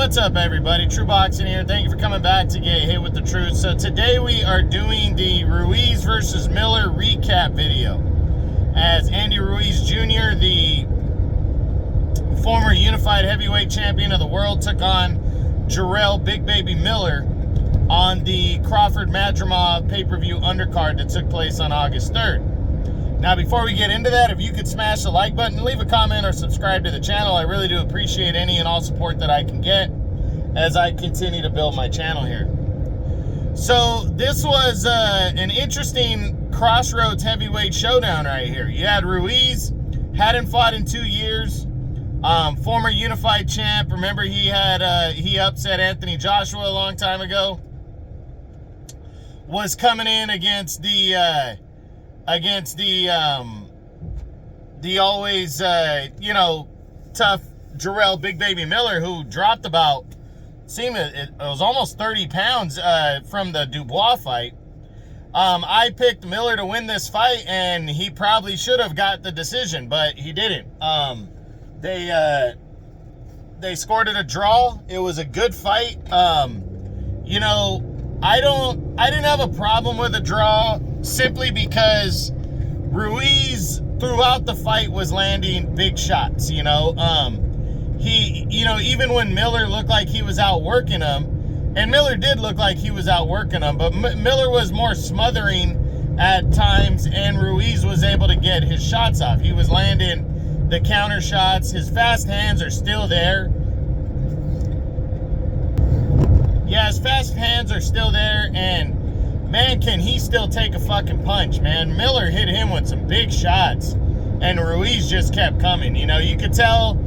What's up, everybody? True Boxing here. Thank you for coming back to get hit with the truth. So today we are doing the Ruiz versus Miller recap video, as Andy Ruiz Jr., the former unified heavyweight champion of the world, took on Jarrell Big Baby Miller on the Crawford-Madrimov pay-per-view undercard that took place on August 3rd. Now, before we get into that, if you could smash the like button, leave a comment, or subscribe to the channel, I really do appreciate any and all support that I can get as I continue to build my channel here. So this was an interesting crossroads heavyweight showdown right here. You had Ruiz, hadn't fought in 2 years, former unified champ. Remember, he upset Anthony Joshua a long time ago. Was coming in against the always tough Jarrell Big Baby Miller, who dropped about, it was almost 30 pounds from the Dubois fight. I picked Miller to win this fight, and he probably should have got the decision, but he didn't. They scored it a draw. It was a good fight. I didn't have a problem with a draw, simply because Ruiz throughout the fight was landing big shots. Even when Miller looked like he was outworking him, and Miller did look like he was outworking him, but Miller was more smothering at times, and Ruiz was able to get his shots off. He was landing the counter shots. His fast hands are still there. Yeah, his fast hands are still there, and man, can he still take a fucking punch, man. Miller hit him with some big shots, and Ruiz just kept coming. You could tell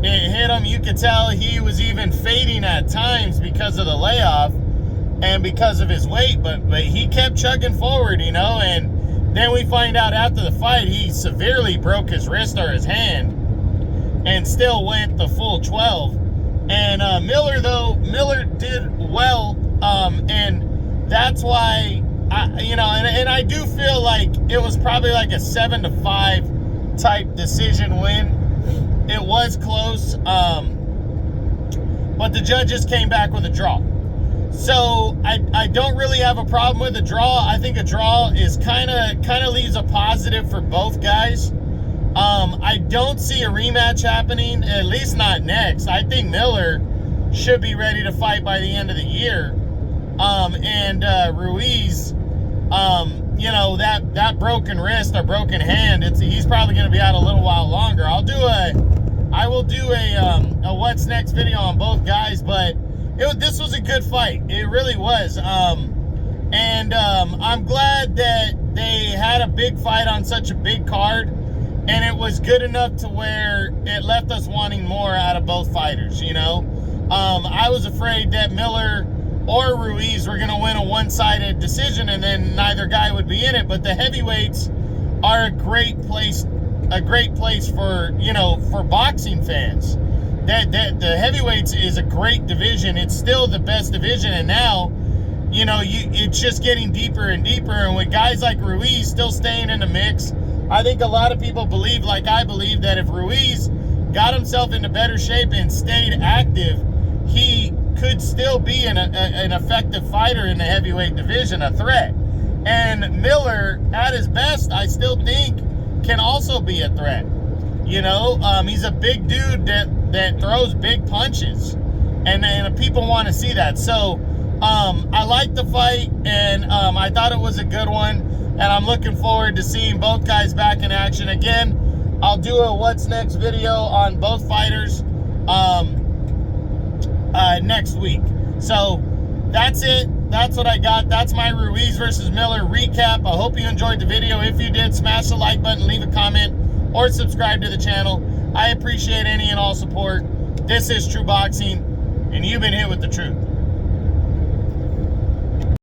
it hit him. You could tell he was even fading at times because of the layoff and because of his weight, but he kept chugging forward, and then we find out after the fight he severely broke his wrist or his hand and still went the full 12. And Miller did well, and that's why I do feel like it was probably like a 7-5 type decision win. It was close, but the judges came back with a draw. So I don't really have a problem with a draw. I think a draw is kind of leaves a positive for both guys. I don't see a rematch happening, at least not next. I think Miller should be ready to fight by the end of the year. Ruiz, that broken wrist or broken hand, he's probably going to be out a little while longer. I will do a what's next video on both guys, but this was a good fight. It really was. I'm glad that they had a big fight on such a big card, and it was good enough to where it left us wanting more out of both fighters. I was afraid that Miller or Ruiz were going to win a one-sided decision, and then neither guy would be in it. But the heavyweights are a great place for boxing fans. The heavyweights is a great division. It's still the best division, and now it's just getting deeper and deeper. And with guys like Ruiz still staying in the mix, I think a lot of people believe, like I believe, that if Ruiz got himself into better shape and stayed active, he could still be an effective fighter in the heavyweight division, a threat. And Miller, at his best, I still think can also be a threat. He's a big dude that throws big punches, and people want to see that. So I liked the fight, and I thought it was a good one, and I'm looking forward to seeing both guys back in action again. I'll do a what's next video on both fighters next week. So that's it. That's what I got. That's my Ruiz versus Miller recap. I hope you enjoyed the video. If you did, smash the like button, leave a comment, or subscribe to the channel. I appreciate any and all support. This is True Boxing, and you've been hit with the truth.